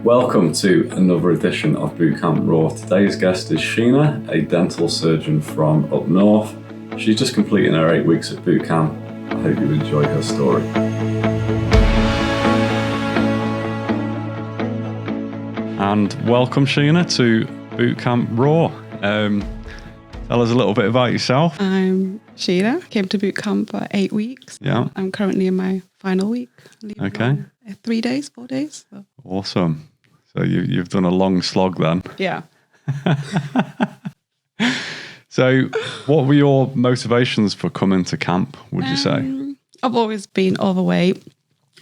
Welcome to another edition of Bootcamp Raw. Today's guest is Sheena, a dental surgeon from up north. She's just completing her 8 weeks at bootcamp. I hope you enjoy her story. And welcome, Sheena, to Bootcamp Raw. Tell us a little bit about yourself. I'm Sheena. I came to bootcamp for 8 weeks. Yeah. I'm currently in my final week. Okay. 4 days. So. Awesome. So you've done a long slog then. Yeah. So what were your motivations for coming to camp, would you say? I've always been overweight,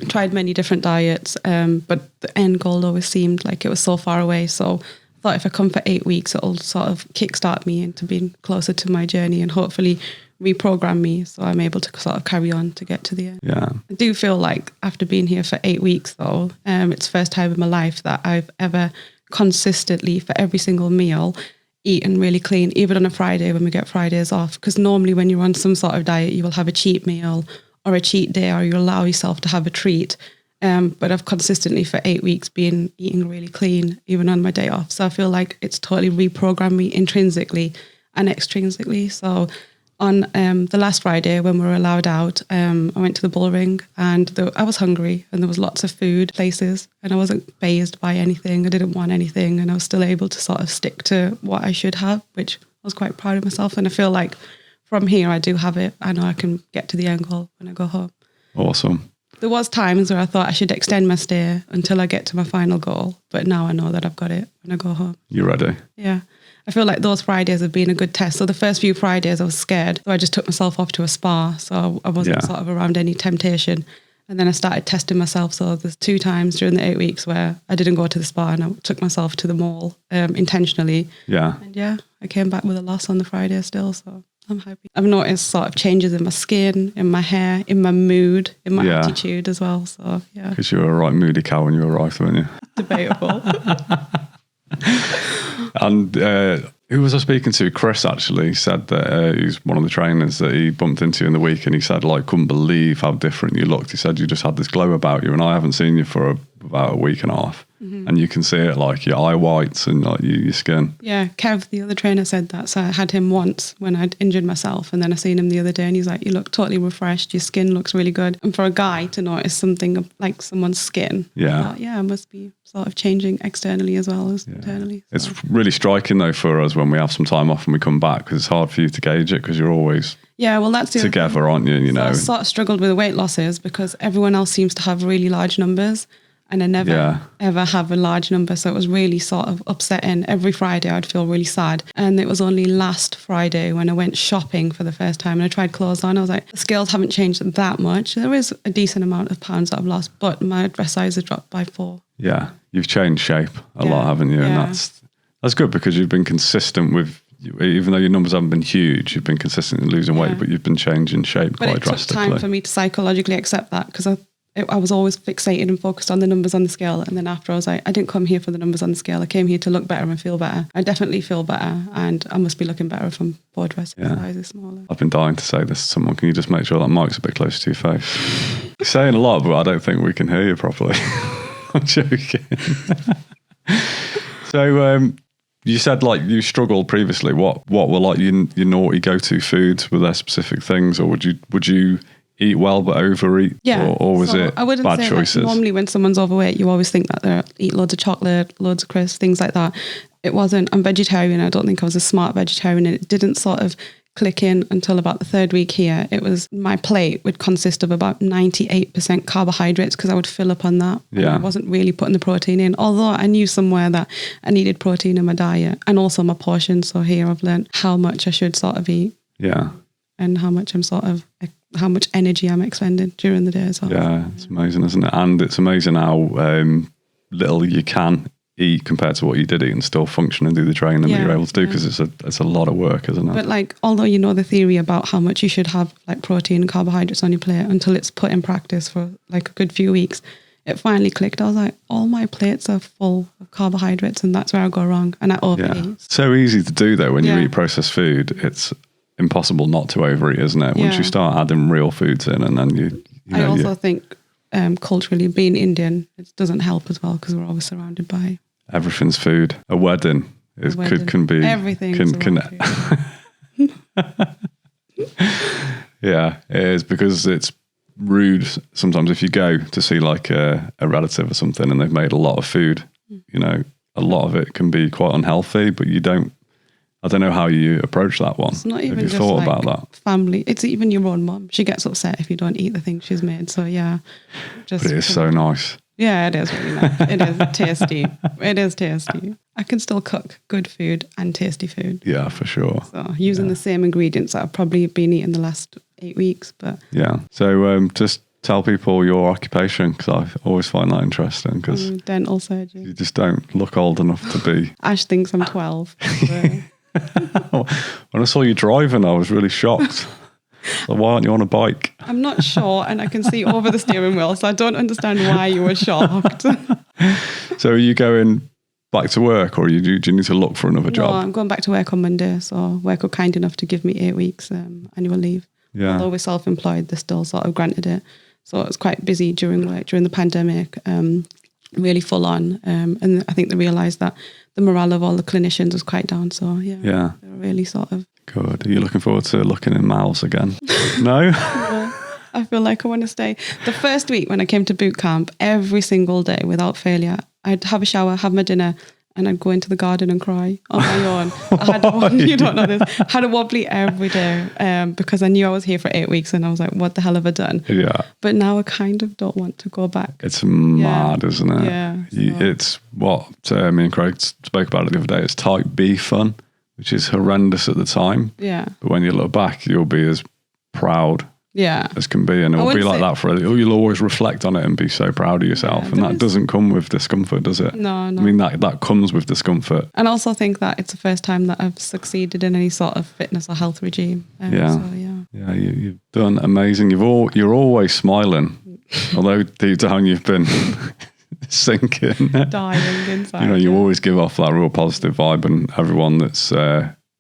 tried many different diets, but the end goal always seemed like it was so far away. So I thought if I come for 8 weeks, it'll sort of kickstart me into being closer to my journey and hopefully reprogram me so I'm able to sort of carry on to get to the end. Yeah. I do feel like after being here for 8 weeks though, it's the first time in my life that I've ever consistently for every single meal eaten really clean, even on a Friday when we get Fridays off. Because normally when you're on some sort of diet, you will have a cheat meal or a cheat day, or you allow yourself to have a treat. But I've consistently for 8 weeks been eating really clean, even on my day off. So I feel like it's totally reprogrammed me intrinsically and extrinsically. So on the last Friday when we were allowed out, I went to the bull ring and I was hungry and there was lots of food places and I wasn't fazed by anything. I didn't want anything and I was still able to sort of stick to what I should have, which I was quite proud of myself. And I feel like from here I do have it. I know I can get to the end goal when I go home. Awesome. There was times where I thought I should extend my stay until I get to my final goal, but now I know that I've got it when I go home. You ready? Yeah. I feel like those Fridays have been a good test. So the first few Fridays I was scared. So I just took myself off to a spa. So I wasn't sort of around any temptation. And then I started testing myself. So there's 2 times during the 8 weeks where I didn't go to the spa and I took myself to the mall intentionally. Yeah. And I came back with a loss on the Friday still. So I'm happy. I've noticed sort of changes in my skin, in my hair, in my mood, in my attitude as well. So yeah. Because you were a right moody cow when you arrived, weren't you? Debatable. And who was I speaking to? Chris actually said that he's one of the trainers that he bumped into in the week, and he said, like, couldn't believe how different you looked. He said you just had this glow about you, and I haven't seen you for about a week and a half. Mm-hmm. And you can see it, like your eye whites and like your skin. Yeah, Kev, the other trainer, said that. So I had him once when I'd injured myself, and then I seen him the other day and he's like, you look totally refreshed, your skin looks really good. And for a guy to notice something like someone's skin, I thought, I must be sort of changing externally as well as internally. So. It's really striking though for us when we have some time off and we come back, because it's hard for you to gauge it because you're always that's together, aren't you? You know, I sort of struggled with the weight losses because everyone else seems to have really large numbers. And I never, ever have a large number. So it was really sort of upsetting. Every Friday I'd feel really sad. And it was only last Friday when I went shopping for the first time and I tried clothes on. I was like, the scales haven't changed that much. There is a decent amount of pounds that I've lost, but my dress size has dropped by 4. Yeah, you've changed shape a lot, haven't you? And that's good because you've been consistent with, even though your numbers haven't been huge, you've been consistently losing weight, but you've been changing shape quite drastically. But it took time for me to psychologically accept that because I was always fixated and focused on the numbers on the scale. And then after I was like, I didn't come here for the numbers on the scale. I came here to look better and feel better. I definitely feel better and I must be looking better if I'm bored dressing sizes smaller. I've been dying to say this to someone. Can you just make sure that mic's a bit closer to your face? You're saying a lot, but I don't think we can hear you properly. I'm joking. So you said like you struggled previously. What were like your naughty go-to foods? Were there specific things, or would you eat well but overeat? Or was it bad choices? Normally when someone's overweight, you always think that they eat loads of chocolate, loads of crisps, things like that. It wasn't. I'm vegetarian. I don't think I was a smart vegetarian. And it didn't sort of click in until about the 3rd week here. It was my plate would consist of about 98% carbohydrates because I would fill up on that. I wasn't really putting the protein in, although I knew somewhere that I needed protein in my diet and also my portion. So here I've learned how much I should sort of eat. Yeah. And how much how much energy I'm expending during the day as well. Yeah, it's amazing, isn't it? And it's amazing how little you can eat compared to what you did eat and still function and do the training that you're able to do, because it's a lot of work, isn't it? But like, although you know the theory about how much you should have like protein and carbohydrates on your plate, until it's put in practice for like a good few weeks, it finally clicked. I was like, all my plates are full of carbohydrates and that's where I go wrong. And I overeat. Yeah. So easy to do though when you eat processed food. It's impossible not to overeat, isn't it? Once you start adding real foods in, and then I also think culturally, being Indian, it doesn't help as well because we're always surrounded by everything's food. A wedding can be everything. Yeah, it is, because it's rude sometimes if you go to see like a relative or something and they've made a lot of food. You know, a lot of it can be quite unhealthy, but I don't know how you approach that one. It's not even Have you just thought like about that? Family. It's even your own mum. She gets upset if you don't eat the things she's made. So yeah, but it is so nice. Yeah, it is really nice. It is tasty. It is tasty. I can still cook good food and tasty food. Yeah, for sure. So using the same ingredients that I've probably been eating the last 8 weeks. But yeah. So just tell people your occupation, because I always find that interesting, because dental surgeon. You just don't look old enough to be. Ash thinks I'm 12. When I saw you driving, I was really shocked. So why aren't you on a bike? I'm not short and I can see over the steering wheel, so I don't understand why you were shocked. So are you going back to work, or do you need to look for another job? No, I'm going back to work on Monday, so work were kind enough to give me 8 weeks annual leave. Yeah. Although we're self-employed, they still sort of granted it. So it was quite busy during the pandemic, really full on. And I think they realised that the morale of all the clinicians was quite down. So yeah, they were really sort of... Good. Are you looking forward to looking in mouths again? No? I feel like I want to stay. The first week when I came to boot camp, every single day without failure, I'd have a shower, have my dinner, and I'd go into the garden and cry on my own. You don't know this. I had a wobbly every day because I knew I was here for 8 weeks and I was like, what the hell have I done? Yeah. But now I kind of don't want to go back. It's mad, isn't it? Yeah. It's what me and Craig spoke about it the other day. It's type B fun, which is horrendous at the time. Yeah. But when you look back, you'll be as proud as can be, and it will be like that you'll always reflect on it and be so proud of yourself, and that doesn't come with discomfort, does it? No. I mean, that comes with discomfort. And I also think that it's the first time that I've succeeded in any sort of fitness or health regime. You've done amazing. You're always smiling, although deep down you've been sinking, dying inside. You always give off that real positive vibe, and everyone that's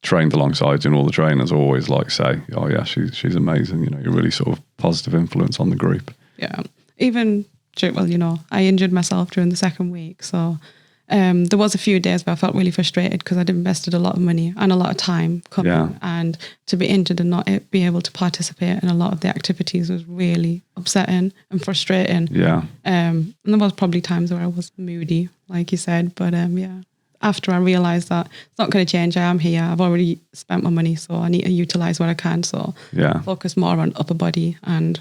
trained alongside you and all the trainers always say, oh yeah, she's amazing. You're really sort of positive influence on the group. Yeah. Even, I injured myself during the second week. So there was a few days where I felt really frustrated because I'd invested a lot of money and a lot of time coming, and to be injured and not be able to participate in a lot of the activities was really upsetting and frustrating. Yeah. And there was probably times where I was moody, like you said, but after I realised that it's not going to change, I am here, I've already spent my money, so I need to utilise what I can. So focus more on upper body and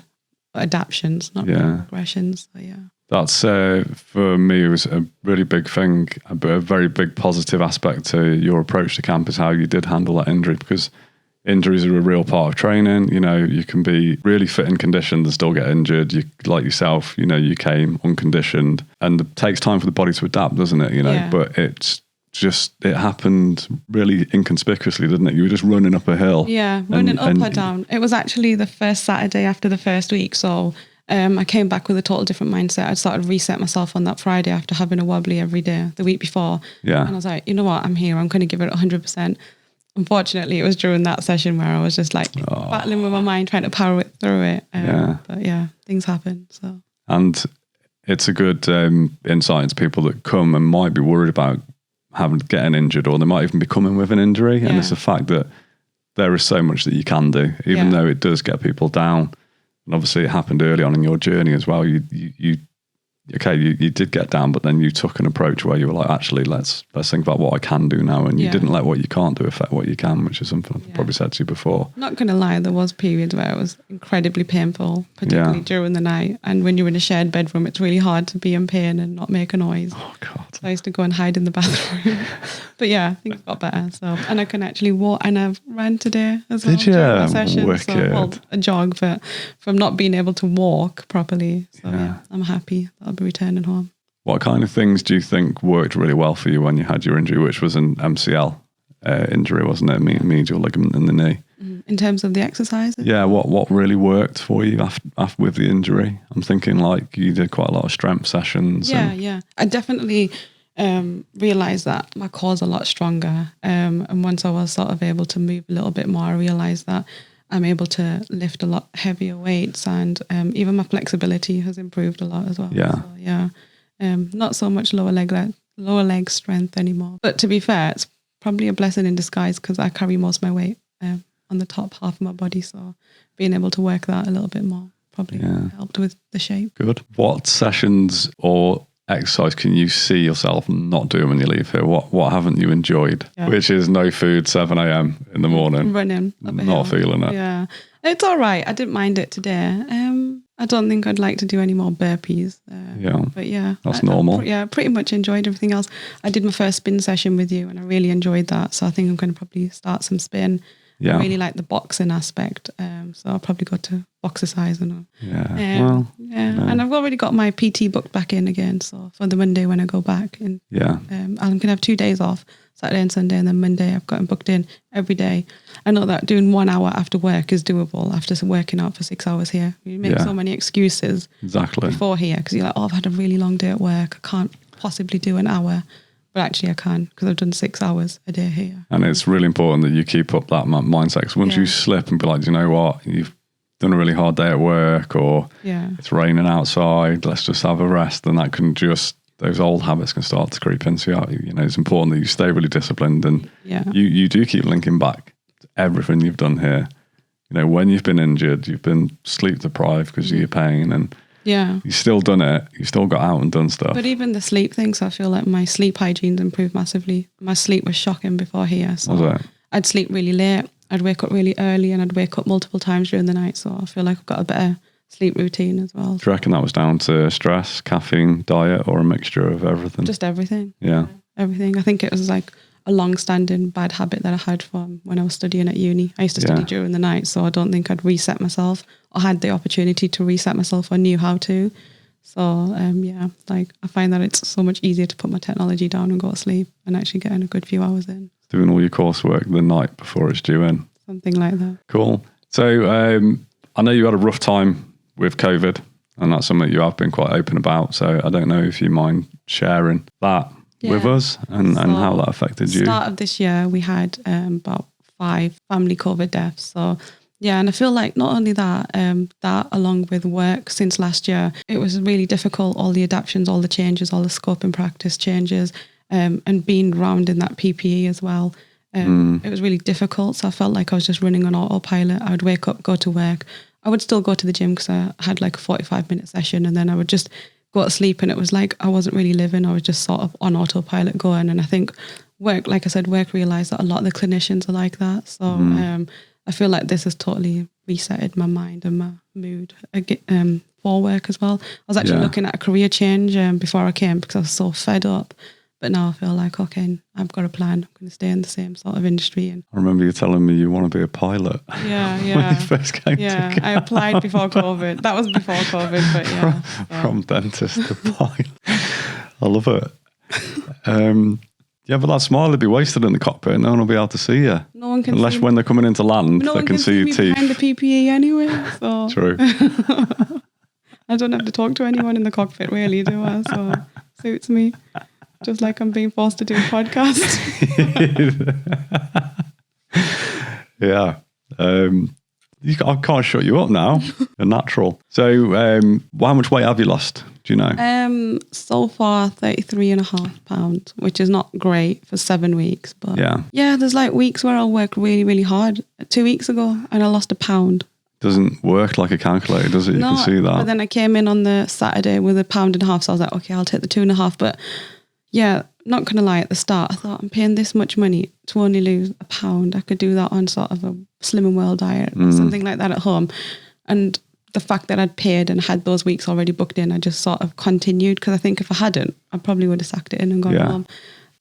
adaptions, not progressions. So that's for me, it was a really big thing, a very big positive aspect to your approach to camp is how you did handle that injury, because injuries are a real part of training. You can be really fit and conditioned and still get injured. You, like yourself, you came unconditioned, and it takes time for the body to adapt, doesn't it? But it happened really inconspicuously, didn't it? You were just running up a hill. Yeah, running up or down. It was actually the first Saturday after the first week. So I came back with a total different mindset. I'd started reset myself on that Friday after having a wobbly every day the week before. Yeah. And I was like, you know what? I'm here. I'm going to give it 100%. Unfortunately, it was during that session where I was just battling with my mind, trying to power it through it. But things happen. So. And it's a good insight into people that come and might be worried about getting injured, or they might even be coming with an injury. And it's the fact that there is so much that you can do, even though it does get people down. And obviously it happened early on in your journey as well. You did get down, but then you took an approach where you were like, actually, let's think about what I can do now. And you didn't let what you can't do affect what you can, which is something I've probably said to you before. Not going to lie, there was periods where it was incredibly painful, particularly during the night. And when you're in a shared bedroom, it's really hard to be in pain and not make a noise. Oh, God. So I used to go and hide in the bathroom. But things got better. So, and I can actually walk, and I've ran today as well. Did you? My session. Wicked. So, a jog, but from not being able to walk properly. So I'm happy that I'll be returning home. What kind of things do you think worked really well for you when you had your injury, which was an MCL injury, wasn't it? Medial ligament in the knee. In terms of the exercises? Yeah, what really worked for you after with the injury? I'm thinking you did quite a lot of strength sessions. Yeah. I definitely realised that my core's a lot stronger. And once I was sort of able to move a little bit more, I realised that I'm able to lift a lot heavier weights, and even my flexibility has improved a lot as well. Yeah. So, yeah. Not so much lower leg strength anymore. But to be fair, it's probably a blessing in disguise because I carry most of my weight on the top half of my body. So being able to work that a little bit more probably helped with the shape. Good. What sessions or exercise can you see yourself not doing when you leave here? What haven't you enjoyed? Yeah. Which is no food, 7 a.m. in the morning. Running. Up a hill. Not feeling it. Yeah. It's all right. I didn't mind it today. I don't think I'd like to do any more burpees. But yeah. That's normal. I pretty much enjoyed everything else. I did my first spin session with you and I really enjoyed that. So I think I'm going to probably start some spin. Yeah. I really like the boxing aspect. So I'll probably go to boxercise and and I've already got my PT booked back in again. So for the Monday when I go back, and I'm going to have 2 days off, Saturday and Sunday, and then Monday I've got them booked in every day. I know that doing 1 hour after work is doable after working out for 6 hours here. You make so many excuses before here because you're like, oh, I've had a really long day at work. I can't possibly do an hour. But actually I can because I've done 6 hours a day here. And it's really important that you keep up that mindset because once you slip and be like, do you know what, you've done a really hard day at work or it's raining outside, let's just have a rest, and that can just, those old habits can start to creep into you. You know, it's important that you stay really disciplined and you do keep linking back to everything you've done here. You know, when you've been injured, you've been sleep deprived because of your pain, and you've still done it. You've still got out and done stuff. But even the sleep things, I feel like my sleep hygiene's improved massively. My sleep was shocking before here. So I'd sleep really late. I'd wake up really early and I'd wake up multiple times during the night. So I feel like I've got a better sleep routine as well. Do you reckon that was down to stress, caffeine, diet, or a mixture of everything? Just everything. Yeah. Everything. I think it was like a long-standing bad habit that I had from when I was studying at uni. I used to study during the night, so I don't think I'd reset myself or had the opportunity to reset myself or knew how to. So, like I find that it's so much easier to put my technology down and go to sleep and actually get in a good few hours in. Doing all your coursework the night before it's due in. Something like that. Cool. So I know you had a rough time with COVID, and that's something you have been quite open about. So I don't know if you mind sharing that with us and how that affected you. Start of this year, we had about 5 family COVID deaths. So yeah, and I feel like not only that, that along with work since last year, it was really difficult, all the adaptations, all the changes, all the scope and practice changes, and being around in that PPE as well. It was really difficult. So I felt like I was just running on autopilot. I would wake up, go to work. I would still go to the gym because I had like a 45-minute session, and then I would just go to sleep, and it was like I wasn't really living. I was just sort of on autopilot going. And I think work, like I said, work realised that a lot of the clinicians are like that. So I feel like this has totally resetted my mind and my mood for work as well. I was actually looking at a career change before I came because I was so fed up. But now I feel like, okay, I've got a plan. I'm going to stay in the same sort of industry. And I remember you telling me you want to be a pilot. Yeah. When you first came together. I applied before COVID. That was before COVID, but yeah. From dentist to pilot. I love it. But that smile would be wasted in the cockpit. No one will be able to see you. No one can unless see when they're coming into land, they can see your teeth. Behind the PPE anyway. So. True. I don't have to talk to anyone in the cockpit really, do I? So suits me. Just like I'm being forced to do a podcast. I can't shut you up now. You're natural. So how much weight have you lost? Do you know? So far 33.5 pounds, which is not great for 7 weeks. But there's like weeks where I'll work really, really hard. 2 weeks ago and I lost 1 pound. Doesn't work like a calculator, does it? You can see that. But then I came in on the Saturday with 1.5 pounds. So I was like, okay, I'll take the 2.5. But yeah, not going to lie, at the start, I thought I'm paying this much money to only lose 1 pound. I could do that on sort of a Slim and Well diet or something like that at home. And the fact that I'd paid and had those weeks already booked in, I just sort of continued because I think if I hadn't, I probably would have sacked it in and gone home.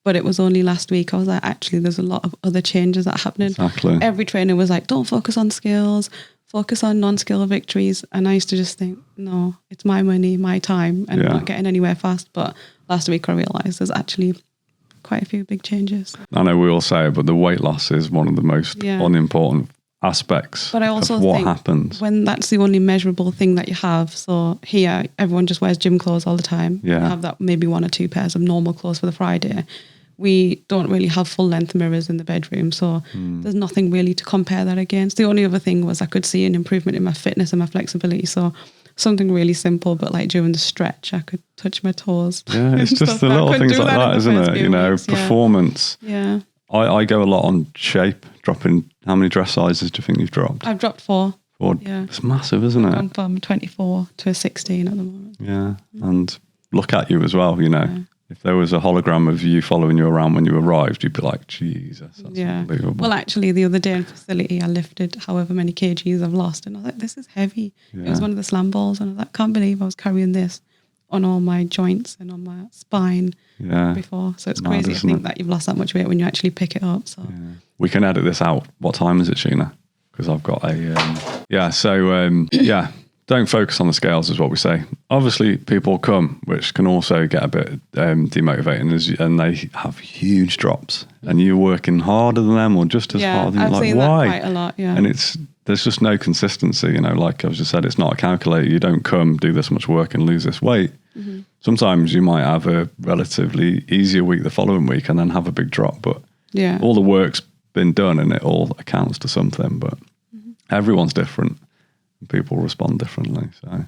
But it was only last week I was like, actually, there's a lot of other changes that are happening. Exactly. Every trainer was like, don't focus on skills, focus on non-skill victories. And I used to just think, no, it's my money, my time, and I'm not getting anywhere fast. But last week I realised there's actually quite a few big changes. I know we all say it, but the weight loss is one of the most unimportant aspects but I also of what think happens. When that's the only measurable thing that you have. So here, everyone just wears gym clothes all the time. Yeah. You have that maybe 1 or 2 pairs of normal clothes for the Friday. we don't really have full length mirrors in the bedroom. So there's nothing really to compare that against. The only other thing was I could see an improvement in my fitness and my flexibility. So something really simple, but like during the stretch, I could touch my toes. Yeah, it's just the little things like that, isn't it? You know, performance. Yeah. I go a lot on shape, dropping. How many dress sizes do you think you've dropped? I've dropped 4. Yeah. It's massive, isn't it? I'm from 24 to a 16 at the moment. Yeah. And look at you as well, you know. Yeah. If there was a hologram of you following you around when you arrived, you'd be like, Jesus, that's unbelievable. Well, actually, the other day in facility, I lifted however many kgs I've lost. And I was like, this is heavy. Yeah. It was one of the slam balls. And I was like, can't believe I was carrying this on all my joints and on my spine before. So it's crazy to think that you've lost that much weight when you actually pick it up. So we can edit this out. What time is it, Sheena? Because I've got don't focus on the scales is what we say. Obviously, people come, which can also get a bit demotivating, and they have huge drops, and you're working harder than them or just as hard. And I've you're seen like, why? That quite a lot, And there's just no consistency. You know, like I've just said, it's not a calculator. You don't come, do this much work, and lose this weight. Mm-hmm. Sometimes you might have a relatively easier week the following week, and then have a big drop. But all the work's been done, and it all accounts to something. But everyone's different. People respond differently. So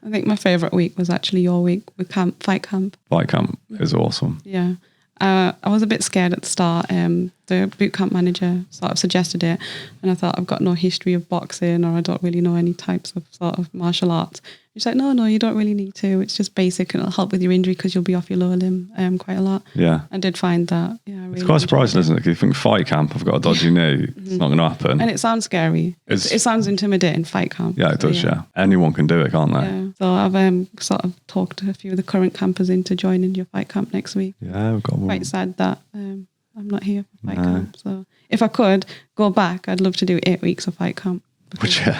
I think my favourite week was actually your week with fight camp. Fight camp is awesome. Yeah. I was a bit scared at the start. The boot camp manager sort of suggested it, and I thought, I've got no history of boxing, or I don't really know any types of sort of martial arts. She's like, no, you don't really need to. It's just basic, and it'll help with your injury because you'll be off your lower limb quite a lot. Yeah. I did find that. Yeah, it's quite surprising, isn't it? Because you think fight camp, I've got a dodgy knee, it's not going to happen. And it sounds scary. It sounds intimidating, fight camp. Yeah, it does, yeah. Anyone can do it, can't they? Yeah. So I've sort of talked to a few of the current campers into joining your fight camp next week. Yeah, we've got one. Quite sad that I'm not here for fight camp. So if I could go back, I'd love to do 8 weeks of fight camp. Would you?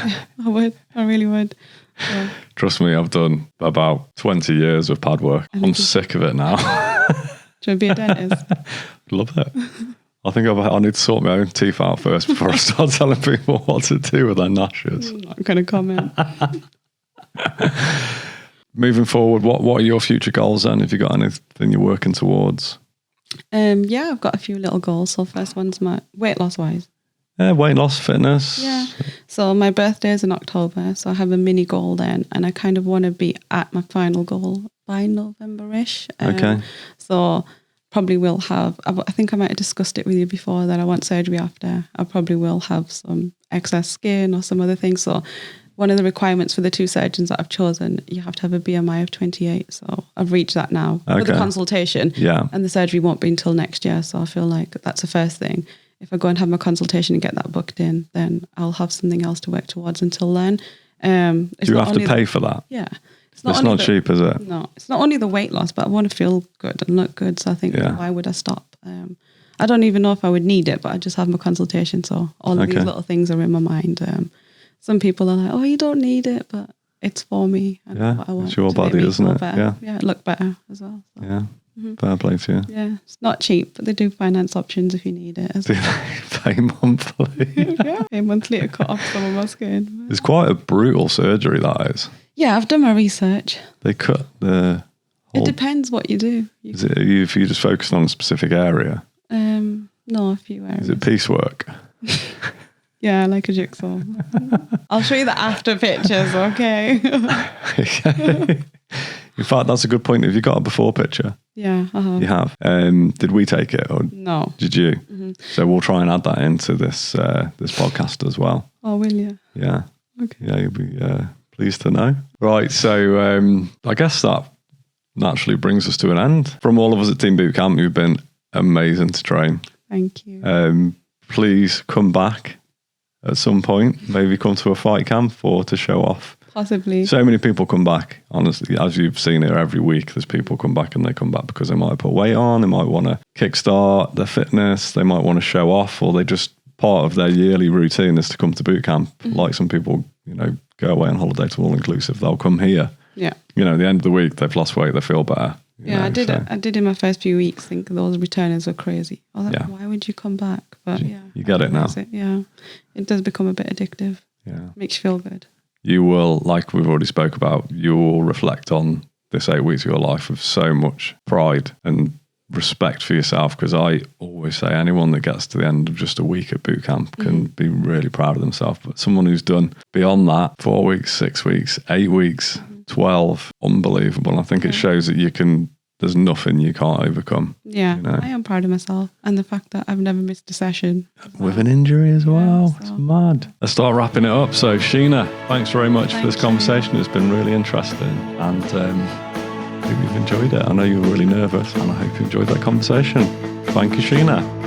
I would. I really would. So. Trust me, I've done about 20 years of pad work. I'm sick of it now. Do you be a dentist? Love it. I think I need to sort my own teeth out first before I start telling people what to do with their gnashes. I'm not going to comment. Moving forward, what are your future goals then? Have you got anything you're working towards? I've got a few little goals. So first one's my weight loss wise. Yeah, weight loss, fitness. Yeah. So my birthday is in October, so I have a mini goal then, and I kind of want to be at my final goal by November-ish. Okay. So probably will have, I think I might have discussed it with you before, that I want surgery after. I probably will have some excess skin or some other things. So one of the requirements for the 2 surgeons that I've chosen, you have to have a BMI of 28. So I've reached that now for the consultation. Yeah. And the surgery won't be until next year. So I feel like that's the first thing. If I go and have my consultation and get that booked in, then I'll have something else to work towards until then. Do you have to pay for that? Yeah. It's not cheap, is it? No, it's not only the weight loss, but I want to feel good and look good. So I think, why would I stop? I don't even know if I would need it, but I just have my consultation. So all of these little things are in my mind. Some people are like, oh, you don't need it, but it's for me. And what I want it's your body, isn't it? Better. Yeah, look better as well. So. Yeah. Fair play to you. Yeah, it's not cheap, but they do finance options if you need it. Do they pay monthly? Pay monthly to cut off some of my skin. It's quite a brutal surgery, that is. Yeah, I've done my research. They cut the whole... It depends what you do. Is it if you just focused on a specific area? No, a few areas. Is it piecework? Yeah, like a jigsaw. I'll show you the after pictures, okay? In fact, that's a good point. Have you got a before picture? Yeah, I have. You have. Did we take it or no? Did you? Mm-hmm. So we'll try and add that into this podcast as well. Oh, will you? Yeah. Okay. Yeah, you'll be pleased to know. Right. So I guess that naturally brings us to an end. From all of us at TEAM Bootcamp, you've been amazing to train. Thank you. Please come back at some point. Maybe come to a fight camp or to show off. Possibly. So many people come back, honestly, as you've seen here every week, there's people come back and they come back because they might put weight on, they might want to kickstart their fitness, they might want to show off, or they just, part of their yearly routine is to come to boot camp. Like some people, go away on holiday to all inclusive, they'll come here. Yeah. At the end of the week, they've lost weight, they feel better. I did in my first few weeks think those returners were crazy. I was like, why would you come back? But you get it now. It does become a bit addictive. Yeah. Makes you feel good. You will, like we've already spoke about, you will reflect on this 8 weeks of your life with so much pride and respect for yourself, because I always say anyone that gets to the end of just a week at boot camp can be really proud of themselves. But someone who's done beyond that, 4 weeks, 6 weeks, 8 weeks, 12, unbelievable. I think it shows that there's nothing you can't overcome. Yeah, you know? I am proud of myself, and the fact that I've never missed a session. With an injury as well. It's mad. Let's start wrapping it up. So Sheena, thanks very much for this conversation. It's been really interesting, and I hope you've enjoyed it. I know you were really nervous, and I hope you enjoyed that conversation. Thank you, Sheena.